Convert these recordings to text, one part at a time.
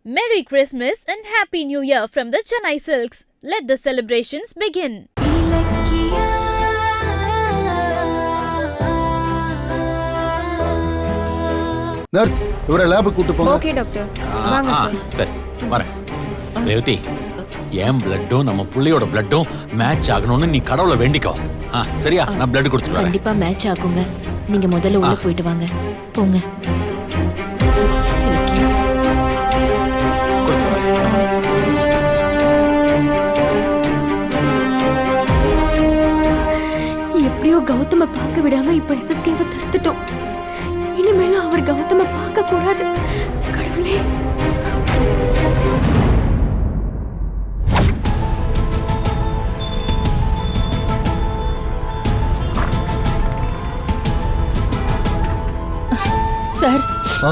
Merry Christmas and Happy New Year from the Chennai Silks. Let the celebrations begin. Nurse, இவரை லேபுக்கு கூட்டு போங்க. Okay doctor, வாங்க sir. சரி, வரேன். ரேவதி, என் பிளட்டும் நம்ம புள்ளையோட பிளட்டும் மேட்ச் ஆகணும்னு நீ கடவுளை வேண்டிக்கோ. சரியா? நான் பிளட் கொடுத்துட்டு வரேன். கண்டிப்பா மேட்ச் ஆகுங்க. நீங்க முதல்ல உள்ள போயிட்டு வாங்க. போங்க. எப்படியோ கௌதம பார்க்க விடாம இப்ப எஸ்எஸ்கேவை தடுத்துட்டோம். இனிமேலும் அவர் கௌதம பார்க்க கூடாது. கடவுளே, சார்,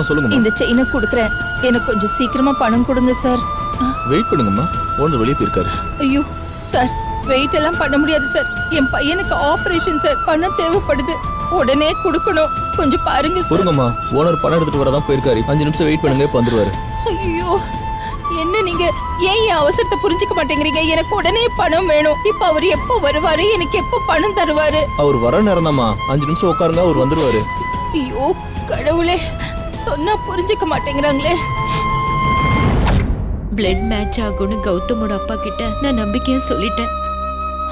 சொல்லுங்க. இந்த செயினை கொடுக்குறேன், எனக்கு கொஞ்சம் சீக்கிரமா பணம் கொடுங்க சார். வெயிட் பண்ணுங்கம்மா, ஓனர் வெளியே போயிருக்காரு. ஐயோ சார், வெயிட் எல்லாம் பண்ண முடியாது சார். என் பையனுக்கு ஆபரேஷன் சார், பணம் தேவைப்படுது, உடனே கொடுக்கணும். கொஞ்சம் பாருங்க சார். பொறுங்கம்மா, ஓனர் பணம் எடுத்துட்டு வரதான் போயிருக்காரு. 5 நிமிஷம் வெயிட் பண்ணுங்க, இப்ப வந்துருவாரு. ஐயோ, என்ன நீங்க ஏன் என் அவசரத்தை புரிஞ்சுக்க மாட்டேங்கிறீங்க? எனக்கு உடனே பணம் வேணும். இப்ப அவர் எப்போ வருவாரு? எனக்கு எப்போ பணம் தருவாரு? அவர் வர நேரம் தான்மா, 5 நிமிஷம் உட்காருங்க, அவர் வந்துருவாரு. ஐயோ கடவுளே, சொன்னா புரிஞ்சுக்க மாட்டேங்கிறாங்களே. பிளட் மேட்ச் ஆகும்னு கௌதமோட அப்பா கிட்ட நான் நம்பிக்கையா சொல்லிட்டேன்.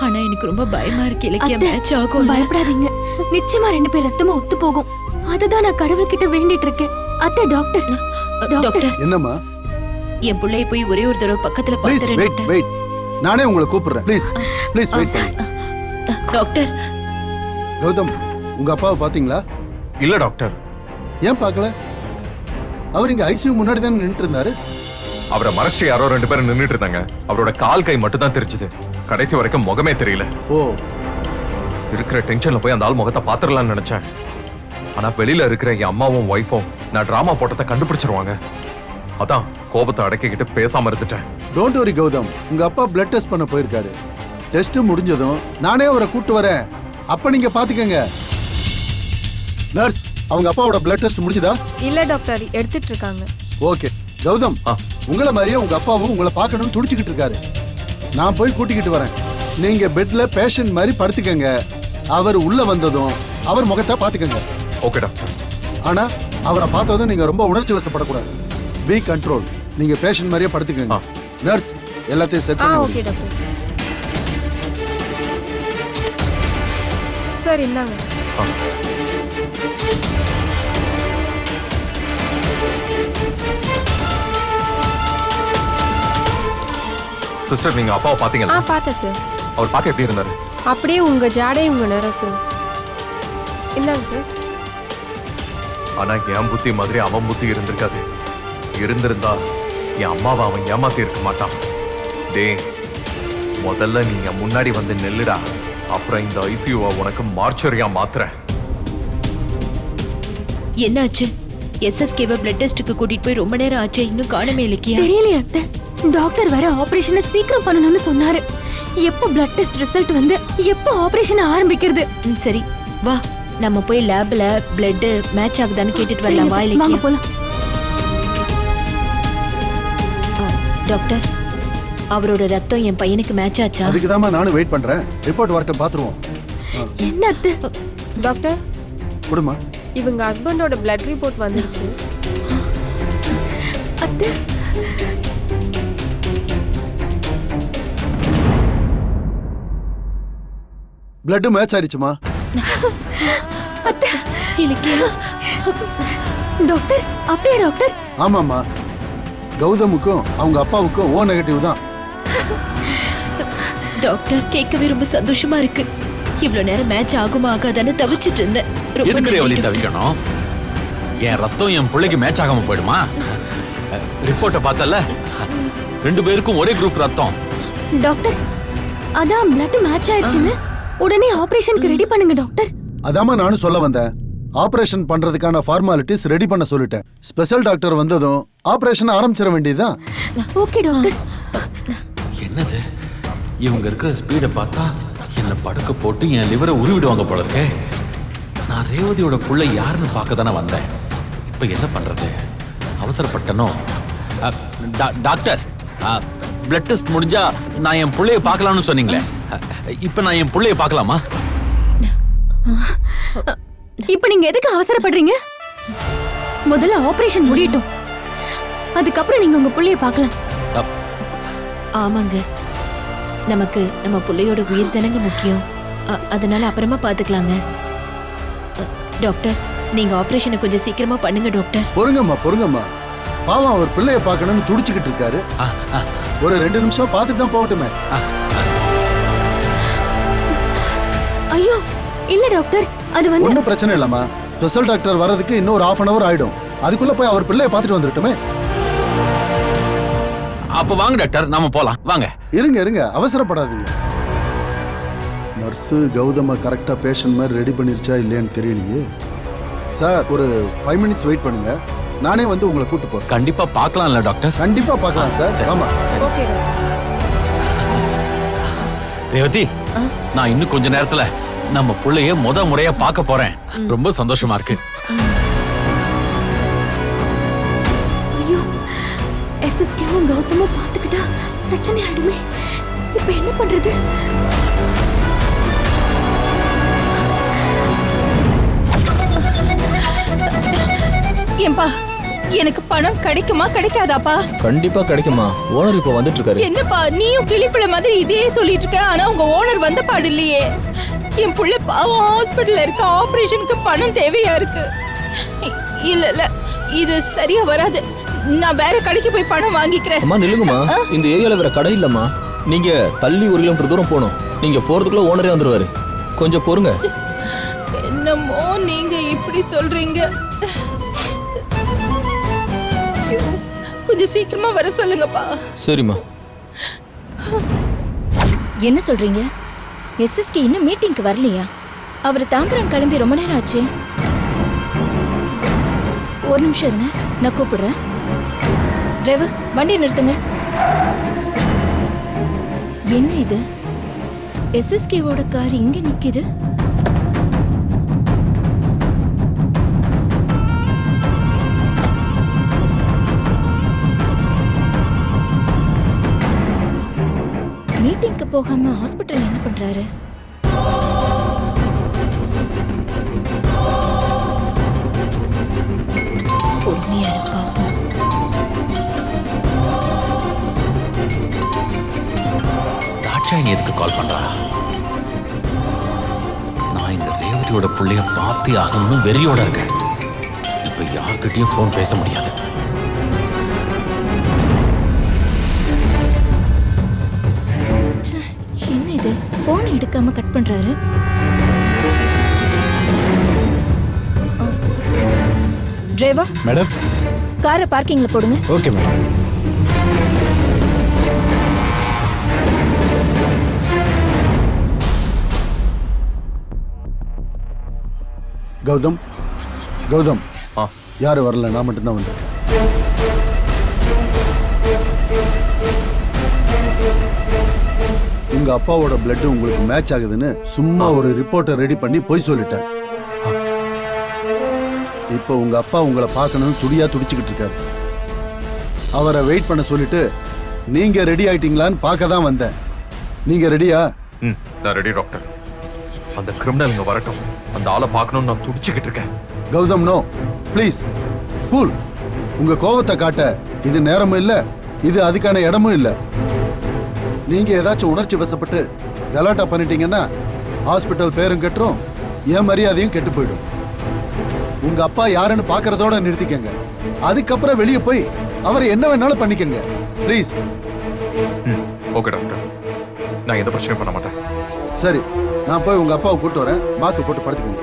ஆனா எனக்கு ரொம்ப பயமா இருக்கு. இலக்கியா மேட்ச் ஆகும். பயப்படாதீங்க, நிச்சயமா 2 பேர் ரத்தமா ஒத்து போகும். அததான் நான் கடவுள் கிட்ட வேண்டிட்டு இருக்கேன். அத்தை, டாக்டர். டாக்டர், என்னம்மா? என் பிள்ளைய போய் ஒரே ஒரு தடவை பக்கத்துல ப்ளீஸ் பாத்துறேன். வெயிட் வெயிட், நானே உங்களை கூப்பிடுறேன். ப்ளீஸ் ப்ளீஸ் வெயிட் பண்ணுங்க. டாக்டர், கௌதம், உங்க அப்பாவை பாத்தீங்களா? இல்ல டாக்டர். ஏன் பார்க்கல? அவர் இங்க ஐசியூ முன்னாடி தானே நின்னுட்டு இருந்தாரு. அவரை மறைச்சு யாரோ 2 பேரும் நின்னுட்டு இருந்தாங்க. அவரோட கால் கை மட்டும் தான் தெரிஞ்சது. கடைசி வரைக்கும் முகமே தெரியல. ஓ, இருக்கிற டென்ஷன்ல போய் அந்த ஆள் முகத்தை பாத்துடலாம்னு நினைச்சேன். ஆனா வெளியில இருக்கிற என் அம்மாவும் ஒய்ஃபும் நான் டிராமா போட்டதை கண்டுபிடிச்சிருவாங்க. அதான் கோபத்தை அடக்கிக்கிட்டு பேசாம இருந்துட்டேன். டோன்ட் வரி கௌதம், உங்க அப்பா பிளட் டெஸ்ட் பண்ண போயிருக்காரு. டெஸ்ட் முடிஞ்சதும் நானே அவரை கூட்டு வரேன். அப்ப நீங்க பாத்துக்கங்க. நர்ஸ், அவங்க அப்பாவோட பிளட் டெஸ்ட் முடிஞ்சதா? இல்ல டாக்டர், எடுத்துட்டு இருக்காங்க. ஓகே கௌதம், உங்களை மாதிரியே உங்க அப்பாவும் உங்களை பார்க்கணும்னு துடிச்சுக்கிட்டு இருக்காரு. நான் போய் கூட்டிக்கிட்டு வரேன். நீங்க பெட்ல பேஷண்ட் மாதிரி படுத்துக்கங்க. அவர் உள்ள வந்ததும் அவர் முகத்தை பாத்துக்கங்க. Okay doctor. ஆனா அவரை பார்த்ததும் நீங்க ரொம்ப உணர்ச்சி வசப்படக்கூடாது. Be control. நீங்க பேஷண்ட் மாதிரியே படுத்துக்கங்க. நர்ஸ், எல்லாத்தையும் செட் பண்ணி. Okay doctor. சார், இந்தாங்க. சிஸ்டர், நீங்க அப்பாவை பாத்தீங்களா? பார்த்தேன் சார். அவர் பார்க்க எப்படி இருந்தாரு? அப்படியே உங்க ஜாடை உங்க நேரம் சார். இந்தாங்க சார். ஆனா என் புத்தி மாதிரி அவன் புத்தி இருந்திருக்காது. இருந்திருந்தா என் அம்மாவை அவன் ஏமாத்தி இருக்க மாட்டான். டேய், முதல்ல நீங்க முன்னாடி வந்து நெல்லுடா. அப்புறம் இந்த ஐசியூவை உனக்கு மார்ச்சரியா மாத்துறேன். என்னாச்சு? எஸ்எஸ்கேவை பிளட் டெஸ்டுக்கு கூட்டிட்டு போய் ரொம்ப நேரம் ஆச்சு, இன்னும் காணமே. இலக்கியா தெரியலையே அத்தை. டாக்டர் வேற ஆபரேஷனை சீக்கிரம் பண்ணணும்னு சொன்னாரு. எப்போ பிளட் டெஸ்ட் ரிசல்ட் வந்து எப்போ ஆபரேஷன் ஆரம்பிக்கிறது? சரி வா, நம்ம போய் லேப்ல பிளட் மேட்ச் ஆகுதான்னு கேட்டுட்டு வரலாம். வா இலக்கியா, வாங்க போலாம். டாக்டர், அவரோட ரத்தம் என் பையனுக்கு மேட்ச் ஆச்சா? அதுக்கு தான் நானும் வெயிட் பண்றேன். ரிப்போர்ட் வரட்டும், பாத்துருவோம். என்ன அத்தை? டாக்டர், கொடுமா. இவங்க ஹஸ்பண்டோட பிளட் ரிப்போர்ட் வந்துருச்சு. அத்தை, பிளட் மேட்ச் ஆயிடுச்சுமா. இலக்கியா, டாக்டர், அப்படியே டாக்டர்? ஆமாம்மா, கௌதமுக்கும் அவங்க அப்பாவுக்கும் ஓ நெகட்டிவ் தான். டாக்டர், கேட்கவே ரொம்ப சந்தோஷமா இருக்கு. இவ்வளவு நேரம் மேட்ச் ஆகுமா ஆகாதான்னு தவிச்சிட்டு இருந்தேன். எதுக்கு ரேவதி தவிக்கணும்? என் ரத்தம் என் பிள்ளைக்கு மேட்ச் ஆகாம போயிடுமா? ரிப்போர்ட்டை பார்த்தல, 2 பேருக்கும் ஒரே குரூப் ரத்தம். டாக்டர், அதான் பிளட் மேட்ச் ஆயிடுச்சுன்னு உடனே ஆபரேஷனுக்கு ரெடி பண்ணுங்க டாக்டர். அதாம்மா நானும் சொல்ல வந்தேன். ஆபரேஷன் பண்றதுக்கான ஃபார்மாலிட்டிஸ் ரெடி பண்ண சொல்லிட்டேன். ஸ்பெஷல் டாக்டர் வந்ததும் ஆபரேஷன் ஆரம்பிச்சிட வேண்டியதுதான். Okay doctor. என்னது, இவங்க இருக்கிற ஸ்பீடை பார்த்தா என்ன படுக்க போட்டு என் லிவரை உருவிடுவாங்க போல இருக்கே. நான் ரேவதியோட புள்ள யாருன்னு பார்க்க தானே வந்தேன். இப்ப என்ன பண்றது? அவசரப்பட்டனோ? டாக்டர், பிளட் டெஸ்ட் முடிஞ்சா நான் என் புள்ளைய பார்க்கலாம்னு சொன்னீங்களே, இப்ப நான் என் புள்ளைய பார்க்கலாமா? இப்ப நீங்க எதுக்கு அவசரப்படுறீங்க? முதல்ல ஆபரேஷன் முடியட்டும், அதுக்கப்புறம் நீங்க உங்க புள்ளைய பார்க்கலாம். ஆமாங்க, நமக்கு நம்ம புள்ளையோட உயிர் தானங்க முக்கியம். அதனால அப்புறமா பாத்துக்கலாங்க. டாக்டர், நீங்க ஆபரேஷனை கொஞ்சம் சீக்கிரமா பண்ணுங்க டாக்டர். பொறுங்கம்மா, பாவம் அவர் பிள்ளைய பார்க்கணும்னு துடிச்சுக்கிட்டு இருக்காரு. ஒரு 2 நிமிஷம் பார்த்துட்டு தான் போகட்டுமே. ஐயோ இல்ல டாக்டர், அது வந்து ஒன்றும் பிரச்சனை இல்லம்மா. ஸ்பெஷல் டாக்டர் வர்றதுக்கு இன்னும் ஒரு 1/2 hour ஆயிடும். அதுக்குள்ள போய் அவர் பிள்ளைய பார்த்துட்டு வந்துட்டோமே. அப்ப வாங்க டாக்டர், நாம போலாம். வாங்க. இருங்க, அவசரப்படாதீங்க. நர்ஸு கௌதம கரெக்டா பேஷண்ட் மாதிரி ரெடி பண்ணிருச்சா இல்லையான்னு தெரியலையே. சார், ஒரு 5 minutes வெயிட் பண்ணுங்க, நானே வந்து உங்களை கூட்டு போறேன். கண்டிப்பா பார்க்கலாம்ல டாக்டர்? கண்டிப்பா பார்க்கலாம் சார். ஆமா. ஓகே. ரேவதி, நான் இன்னும் கொஞ்ச நேரத்துல நம்ம புள்ளைய முறையா பார்க்க போறேன். ரொம்ப சந்தோஷமா இருக்கு. ஐயோ, எஸ்எஸ்கேவும் கௌதமும் பார்த்துக்கிட்டா பிரச்சனை ஆயிடுமே. இப்ப என்ன பண்றது? ஏன்பா, எனக்கு பணம் கிடைக்குமா கிடைக்காதாப்பா? கண்டிப்பா கிடைக்குமா. ஓனர் இப்ப வந்துட்டு இருக்காரு. என்னப்பா நீயும் கிளிப்பிள்ள மாதிரி இதே சொல்லிட்டு இருக்க, ஆனா உங்க ஓனர் வந்த பாடு இல்லையே. என் புள்ள பாவம் ஹாஸ்பிடல்ல இருக்க, ஆபரேஷனுக்கு பணம் தேவையா இருக்கு. இல்ல இது சரியா வராது. நான் வேற கடைக்கு போய் பணம் வாங்கிக்கிறேன். அம்மா நில்லுங்கம்மா, இந்த ஏரியால வேற கடை இல்லம்மா. நீங்க தள்ளி 1 கிலோமீட்டர் தூரம் போகணும். நீங்க போறதுக்குள்ள ஓனரே வந்துருவாரு. கொஞ்சம் பொறுங்க. என்னமோ நீங்க இப்படி சொல்றீங்க. கொஞ்சம் சீக்கிரமா வர சொல்லுங்கப்பா. சரிம்மா. என்ன சொல்றீங்க? எஸ்எஸ்கே இன்னும் மீட்டிங்க்கு வரலையா? அவர் தாம்பரம் கிளம்பி ரொம்ப நேரம் ஆச்சு. ஒரு நிமிஷம் இருங்க, நான் கூப்பிடுறேன். டிரைவர், வண்டியை நிறுத்துங்க. என்ன இது? எஸ்எஸ்கேவோட கார் இங்க நிக்குது. மீட்டிங்க்கு போகாம ஹாஸ்பிட்டல் என்ன பண்றாரு? பொறுமையா பாப்போம். தாட்சாயணி எதுக்கு கால் பண்றா? நான் இந்த ரேவதியோட புள்ளைய பார்த்தே ஆகணும்னு வெறியோட இருக்கேன். இப்ப யார்கிட்டயும் போன் பேச முடியாது. என்ன இது? போன் எடுக்காம கட் பண்றாரு. டிரைவர் மேடம், காரை பார்க்கிங்ல போடுங்க. Okay madam. கௌதம், யாரும் வரல, நான் மட்டும்தான் வந்திருக்கேன். உங்க அப்பாவோட பிளட் உங்களுக்கு மேட்ச் ஆகுதுன்னு சும்மா ஒரு ரிப்போர்ட்டை ரெடி பண்ணி போய் சொல்லிட்டேன். இப்போ உங்க அப்பா உங்களை பார்க்கணும்னு துடிச்சுக்கிட்டு இருக்காரு. அவரை வெயிட் பண்ண சொல்லிட்டு நீங்க ரெடி ஆயிட்டீங்களான்னு பார்க்க தான் வந்தேன். நீங்க ரெடியா? நான் ரெடி டாக்டர். அந்த கிரிமினல் இங்க வரட்டும். அந்த ஆளை பார்க்கணும்னு நான் துடிச்சுக்கிட்டு இருக்கேன். Gautham, no please, cool. உங்க கோவத்தை காட்ட இது நேரமும் இல்ல, இது அதுக்கான இடமும் இல்ல. நீங்க ஏதாச்சும் உணர்ச்சி வசப்பட்டு கலாட்டா பண்ணிட்டீங்கன்னா ஹாஸ்பிட்டல் பேரும் கெட்டுரும், என் மரியாதையும் கெட்டு போயிடும். உங்க அப்பா யாருன்னு பாக்குறதோட நிறுத்திக்கங்க. அதுக்கப்புறம் வெளியே போய் அவரை என்ன வேணாலும் பண்ணிக்கங்க ப்ளீஸ். ஓகே டாக்டர், நான் எந்த பிரச்சனையும் பண்ண மாட்டேன். சரி, நான் போய் உங்க அப்பாவை கூட்டு வரேன். மாஸ்க் போட்டு படுத்துக்கங்க.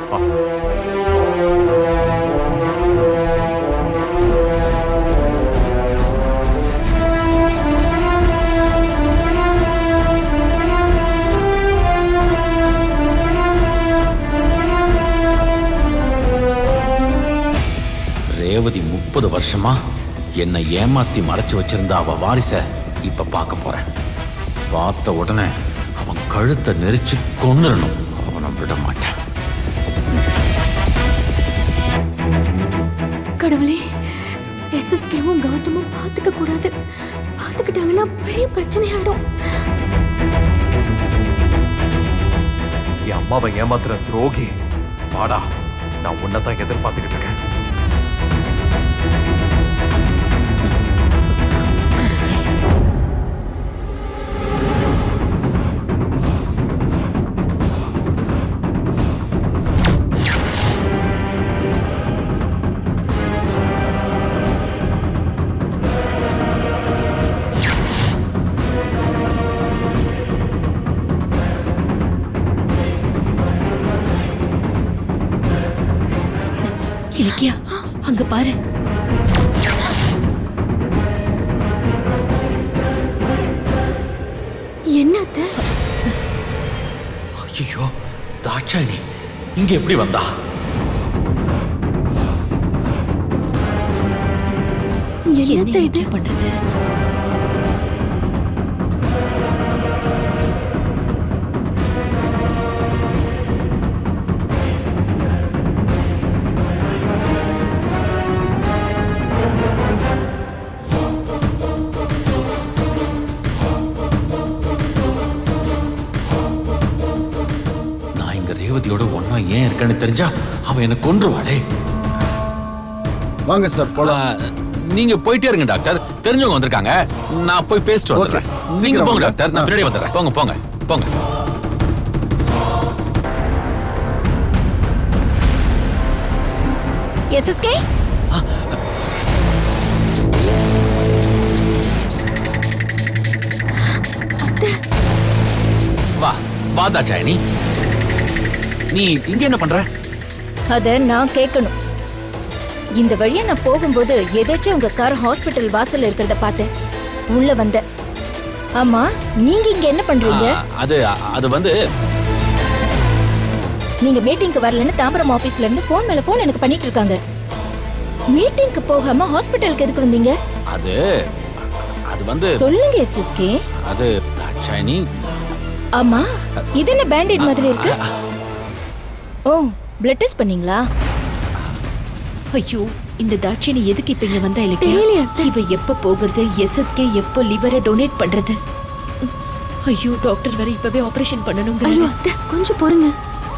ரேவதி 30 வருஷமா என்னை ஏமாத்தி மறைச்சு வச்சிருந்த அவ வாரிச இப்ப பார்க்க போறேன். பார்த்த உடனே அவன் கழுத்தை நெரிச்சு கொன்னுறணும். அவனை விட மாட்டேன். கடவுளே, எஸ்எஸ்கேவும் கௌதம் கௌதமும் பாத்துக்க கூடாது. பாத்துக்கிட்டாங்கன்னா பெரிய பிரச்சனை ஆயிடும். என் அம்மாவை ஏமாத்துற துரோகி, வாடா, நான் உன்னைத்தான் எதிர்பார்த்துக்கிட்டு இருக்கேன். இலக்கியா, அங்க பாரு. என்னத்த? ஐயோ, தாட்சாயணி இங்க எப்படி வந்தா? என்னத்த இது பண்றது? ரேவதியோட ஒன்னா ஏன் இருக்கன்னு தெரிஞ்சா அவ என்ன கொன்றுவாளே. வாங்க சார் போலாம். நீங்க போயிட்டே இருங்க டாக்டர், தெரிஞ்சவங்க வந்திருக்காங்க, நான் போய் பேசிட்டு வந்துடுறேன். நீங்க போங்க டாக்டர், நான் பின்னாடி வந்துடுறேன். போங்க போங்க போங்க. எஸ்எஸ்கே, வா வா தாட்சாயணி, நீ இங்க என்ன பண்ற? அத நான் கேட்கணும். இந்த வழியா நான் போகும்போது எதாச்சும் உங்க கார் ஹாஸ்பிட்டல் வாசல்ல இருக்கிறத பார்த்தேன். உள்ள வந்த. ஆமா, நீங்க இங்க என்ன பண்றீங்க? அது வந்து நீங்க மீட்டிங்க்கு வரலன்னு தாம்பரம் ஆபீஸ்ல இருந்து போன் மேல போன் எனக்கு பண்ணிட்டு இருக்காங்க. மீட்டிங்க்கு போகாம ஹாஸ்பிட்டலுக்கு எதுக்கு வந்தீங்க? அது வந்து சொல்லுங்க எஸ்எஸ்கே. அது தாட்சாயணி. ஆமா, இது என்ன பேண்டேட் மாதிரி இருக்கு? ஓ, பிளட் டெஸ்ட் பண்ணீங்களா? ஐயோ, இந்த தாட்சியணி எதுக்கு இப்ப இங்க வந்தா? தெரியலையா? இவ எப்ப போகிறது? எஸ்எஸ்கே எப்ப லிவரை டொனேட் பண்றது? ஐயோ, டாக்டர் வேற இப்பவே ஆபரேஷன் பண்ணணுங்க. ஐயோ அத்தை, கொஞ்சம் பொறுங்க.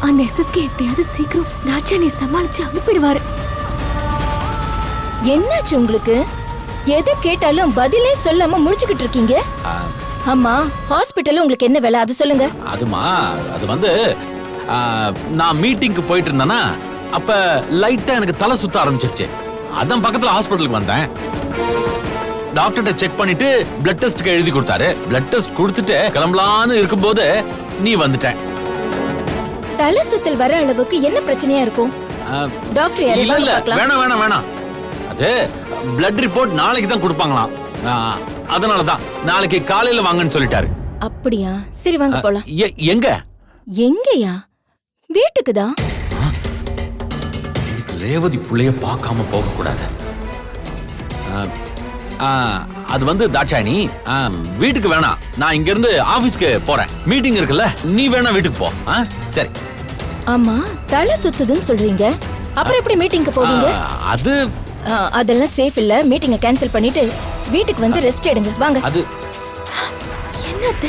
அந்த எஸ்எஸ்கே எப்படியாவது சீக்கிரம் தாட்சாயணியை சமாளிச்சு அனுப்பிடுவாரு. என்னாச்சு உங்களுக்கு? எது கேட்டாலும் பதிலே சொல்லாம முடிச்சுக்கிட்டு இருக்கீங்க. ஆமா, ஹாஸ்பிட்டல்ல உங்களுக்கு என்ன வேலை அது சொல்லுங்க. அதுமா, அது வந்து நான் மீட்டிங்க்கு போயிட்டு இருந்தேனா, அப்ப லைட்டா எனக்கு தலை சுத்த ஆரம்பிச்சிருச்சு. அதான் பக்கத்துல ஹாஸ்பிட்டலுக்கு வந்தேன். டாக்டர்கிட்ட செக் பண்ணிட்டு பிளட் டெஸ்ட்க்கு எழுதி கொடுத்தாரு. பிளட் டெஸ்ட் கொடுத்துட்டு கிளம்பலான்னு இருக்கும்போது நீ வந்துட்ட. தலை சுத்தல் வர அளவுக்கு என்ன பிரச்சனையா இருக்கும்? டாக்டர் யாரை இல்ல இல்ல, பார்க்கலாம்? வேணாம் வேணாம் வேணாம். அது பிளட் ரிப்போர்ட் நாளைக்கு தான் கொடுப்பாங்களாம். அதனாலதான் நாளைக்கு காலையில வாங்கன்னு சொல்லிட்டாரு. அப்படியா? சரி வாங்க போலாம். எங்க? எங்கயா? வீட்டுக்கு தான். ரேவதி புள்ளைய பார்க்காம போக கூடாது. அது வந்து தாட்சாயணி, வீட்டுக்கு வேணாம், நான் இங்க இருந்து ஆபீஸ்க்கு போறேன். மீட்டிங் இருக்குல்ல, நீ வேணா வீட்டுக்கு போ. சரி. ஆமா, தலை சுத்துதுன்னு சொல்றீங்க, அப்புறம் எப்படி மீட்டிங்க்கு போவீங்க? அதெல்லாம் சேஃப் இல்ல. மீட்டிங்கை கேன்சல் பண்ணிட்டு வீட்டுக்கு வந்து ரெஸ்ட் எடுங்க. வாங்க. அது என்னத்த?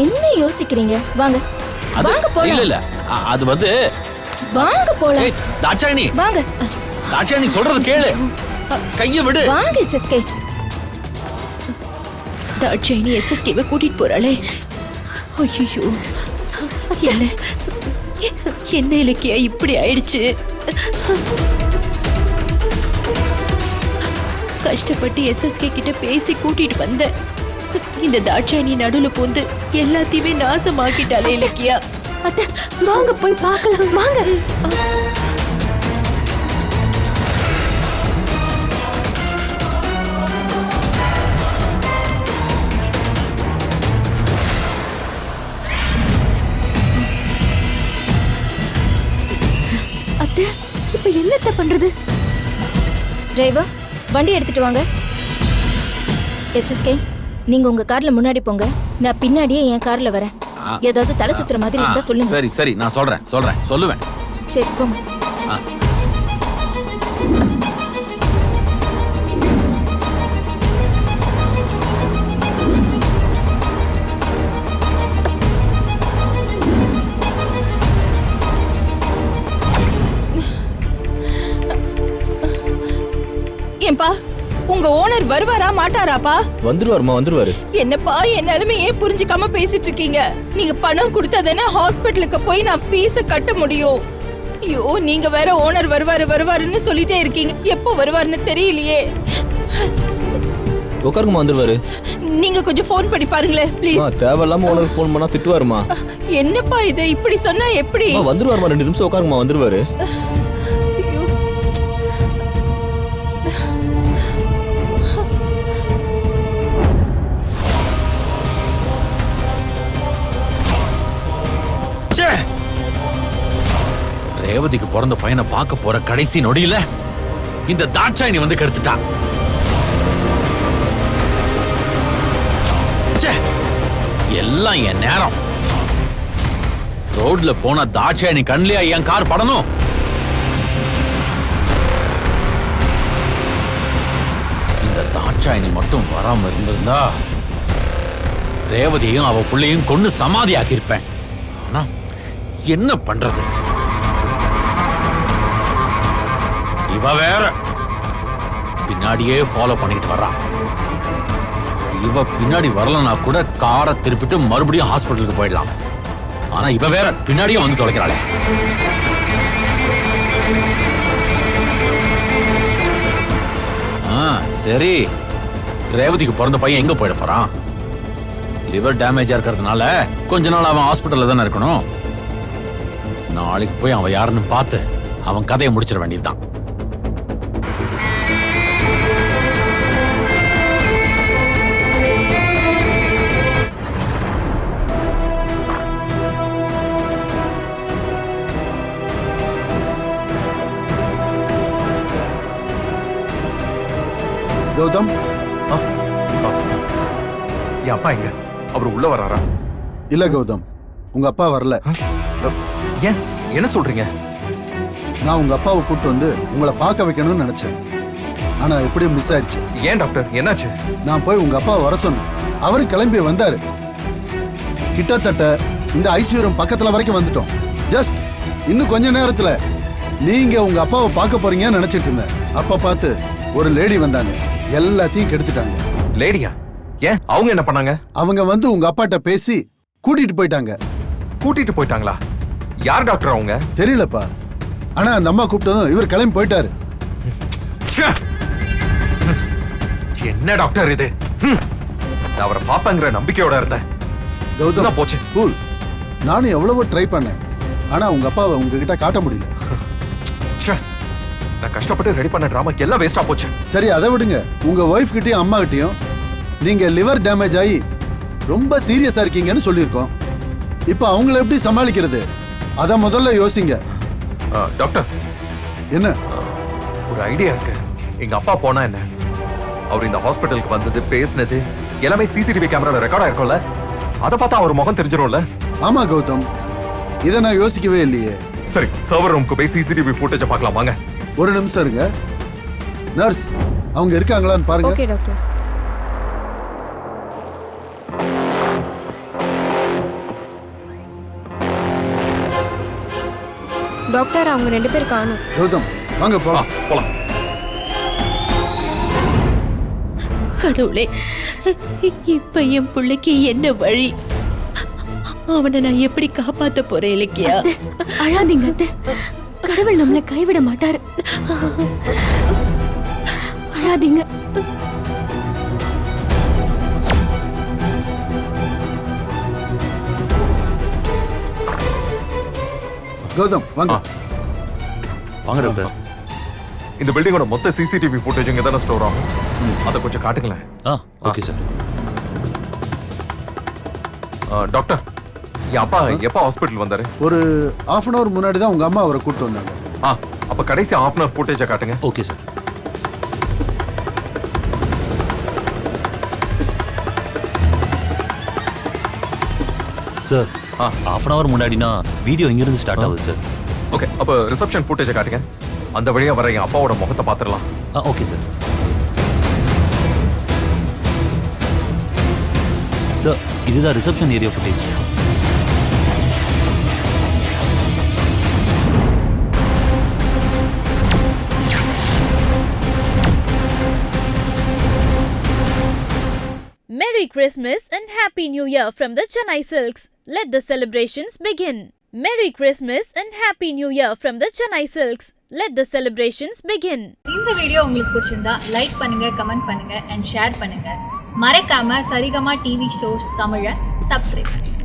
என்ன யோசிக்கிறீங்க? வாங்க வாங்க போலாம். இல்ல இல்ல, அது வந்து வாங்க போலாம். தாட்சாயணி, வாங்க. தாட்சாயணி சொல்றது கேளு, கைய விடு. வாங்க எஸ்எஸ்கே. தாட்சாயணி எஸ்எஸ்கேவை கூட்டிட்டு போறாளே. ஐயோ, என்ன இலக்கியா இப்படி ஆயிடுச்சு? கஷ்டப்பட்டு எஸ்எஸ்கே கிட்ட பேசி கூட்டிட்டு வந்தேன். இந்த தாட்சாயணி நடுவுல போந்து எல்லாத்தையுமே நாசமாக்கிட்டாலே இலக்கியா. அத்தை, வாங்க போய் பார்க்கலாம். வாங்க. அத்தை, இப்ப என்னத்த பண்றது? டிரைவர், வண்டி எடுத்துட்டு வாங்க. எஸ்எஸ்கே, நீங்க உங்க கார்ல முன்னாடி போங்க, நான் பின்னாடியே என் கார்ல வரேன். ஏதாவது தலை சுத்துற மாதிரி இருந்தா சொல்லுங்க. சரி சரி, நான் சொல்லுவேன். சரி போங்க. வருவாரா மாட்டாராப்பா? வந்துருவாருமா, வந்துருவாரு. என்னப்பா என் நிலைமையே புரிஞ்சுக்காம பேசிட்டு இருக்கீங்க? நீங்க பணம் கொடுத்தாதானே ஹாஸ்பிட்டலுக்கு போய் நான் ஃபீஸ கட்ட முடியும். ஐயோ, நீங்க வேற ஓனர் வருவாருன்னு சொல்லிட்டே இருக்கீங்க. எப்போ வருவாருன்னு தெரியலையே. உட்காருங்கம்மா, வந்துருவாரு. நீங்க கொஞ்சம் ஃபோன் பண்ணி பாருங்களேன் ப்ளீஸ். தேவையில்லாம ஓனர் ஃபோன் பண்ணா திட்டுவாருமா. என்னப்பா இது இப்படி சொன்னா எப்படி? வந்துருவாருமா, 2 நிமிஷம் உட்காருங்கம்மா, வந்துருவாரு. ஐயோ. ரேவதிக்கு பிறந்த பையனை பார்க்க போற கடைசி நொடியில இந்த தாட்சாயினி வந்து கெடுத்துட்டா. எல்லாம் என் நேரம். ரோட்ல போன தாட்சாயினி கண்ணியா என் கார் படணும். இந்த தாட்சாயினி மட்டும் வராம இருந்திருந்தா ரேவதியும் அவ பிள்ளையும் கொண்டு சமாதி ஆக்கியிருப்பேன். ஆனா என்ன பண்றது? இவ வேற பின்னாடியே ஃபாலோ பண்ணிட்டு வர்றா. இவ பின்னாடி வரலனா கூட காரை திருப்பிட்டு மறுபடியும் ஹாஸ்பிட்டலுக்கு போயிடலாம். ஆனா இவ வேற பின்னாடியே வந்து தொலைக்கிறாளே. சரி, ரேவதிக்கு பிறந்த பையன் எங்க போயிட போறான்? லிவர் டேமேஜா இருக்கிறதுனால கொஞ்ச நாள் அவன் ஹாஸ்பிட்டல்ல தானே இருக்கணும். நாளைக்கு போய் அவன் யாருன்னு பார்த்து அவன் கதையை முடிச்சிட வேண்டியதுதான். கௌதம், என் அப்பா எங்க? அவர் உள்ள வராரா? இல்ல கௌதம், உங்க அப்பா வரல. ஏன், என்ன சொல்றீங்க? நான் உங்க அப்பாவை கூட்டு வந்து உங்களை பார்க்க வைக்கணும்னு நினைச்சேன். ஆனா எப்படியும் மிஸ் ஆயிடுச்சு. ஏன் டாக்டர், என்னாச்சு? நான் போய் உங்க அப்பாவை வர சொன்னேன். அவரு கிளம்பி வந்தாரு. கிட்டத்தட்ட இந்த ஐசியூ ரூம் பக்கத்துல வரைக்கும் வந்துட்டோம். ஜஸ்ட் இன்னும் கொஞ்ச நேரத்துல நீங்க உங்க அப்பாவை பார்க்க போறீங்கன்னு நினைச்சிட்டு இருந்தேன். அப்ப பார்த்து ஒரு லேடி வந்தாங்க, எல்லாத்தையும் கெடுத்துட்டாங்க. லேடியா? ஏன், அவங்க என்ன பண்ணாங்க? அவங்க வந்து உங்க அப்பாட்ட பேசி கூட்டிட்டு போயிட்டாங்க. கூட்டிட்டு போயிட்டாங்களா? யார் டாக்டர் அவங்க? தெரியலப்பா. ஆனா அந்த அம்மா கூப்பிட்டதும் இவர் கிளம்பி போயிட்டாரு. என்ன டாக்டர் இது? நான் அவரை பாப்பங்கிற நம்பிக்கையோட இருந்தேன். கௌதம் போச்சு. கூல். நானும் எவ்வளவோ ட்ரை பண்ணேன். ஆனா உங்க அப்பாவை உங்ககிட்ட காட்ட முடியல. நான் கஷ்டப்பட்டு ரெடி பண்ண டிராமாக்கு எல்லாம் வேஸ்டா போச்சு. சரி, அதை விடுங்க. உங்க ஒய்ஃப் கிட்டயும் அம்மா கிட்டயும் நீங்க லிவர் டேமேஜ் ஆகி ரொம்ப சீரியஸா இருக்கீங்கன்னு சொல்லியிருக்கோம். இப்ப அவங்கள எப்படி சமாளிக்கிறது? அத முதல்ல யோசிங்க. டாக்டர், என்ன? ஒரு ஐடியா இருக்கு. எங்க அப்பா போனா என்ன, அவர் இந்த ஹாஸ்பிட்டலுக்கு வந்தது, பேசினது எல்லாமே சிசிடிவி கேமரால ரெக்கார்ட் ஆயிருக்கும்ல. அதை பார்த்தா அவர் முகம் தெரிஞ்சிரும்ல. ஆமா கௌதம், இதை நான் யோசிக்கவே இல்லையே. சரி, சர்வர் ரூமுக்கு போய் சிசிடிவி ஃபுட்டேஜ் பார்க்கலாம் வாங்க. ஒரு நிமிஷம் இருங்க. நர்ஸ், அவங்க இருக்காங்களான்னு பாருங்க. Okay doctor. டாக்டர், அவங்க 2 பேர் காணோம். கௌதம், வாங்க போலாம். போலாம். கடவுளே, இப்ப என் பிள்ளைக்கு என்ன வழி? அவனை நான் எப்படி காப்பாத்த போறேன்? இலக்கியா, அழாதீங்க அத்தை. கடவுள் நம்மளை கைவிட மாட்டாரு. அழாதீங்க. கௌதம், வாங்க. வாங்க டாக்டர். இந்த பில்டிங்கோட மொத்த சிசிடிவி ஃபுட்டேஜ் இங்க தானே ஸ்டோர் ஆகும். அதை கொஞ்சம் காட்டுங்களேன். Okay sir. டாக்டர், என் அப்பா எப்போ ஹாஸ்பிட்டல் வந்தாரு? ஒரு half an hour முன்னாடி தான் உங்க அம்மா அவரை கூட்டு வந்தாங்க. அப்ப கடைசி half an hour ஃபுட்டேஜை காட்டுங்க. Okay sir. Sir, half an hour முன்னாடினா வீடியோ இங்கிருந்து ஸ்டார்ட் ஆகுது சார். ஓகே, அப்ப ரிசப்ஷன் ஃபுட்டேஜை காட்டுங்க. அந்த வழியா வர என் அப்பாவோட முகத்தை பார்த்துடலாம். Okay sir. சார், இதுதான் reception area footage. Merry Christmas and Happy New Year from the Chennai Silks. Let the celebrations begin. Merry Christmas and Happy New Year from the Chennai Silks. Let the celebrations begin. இந்த video உங்களுக்கு பிடிச்சிருந்தா like பண்ணுங்க, comment பண்ணுங்க and share பண்ணுங்க. மறக்காம Saregama TV shows தமிழை subscribe பண்ணுங்க.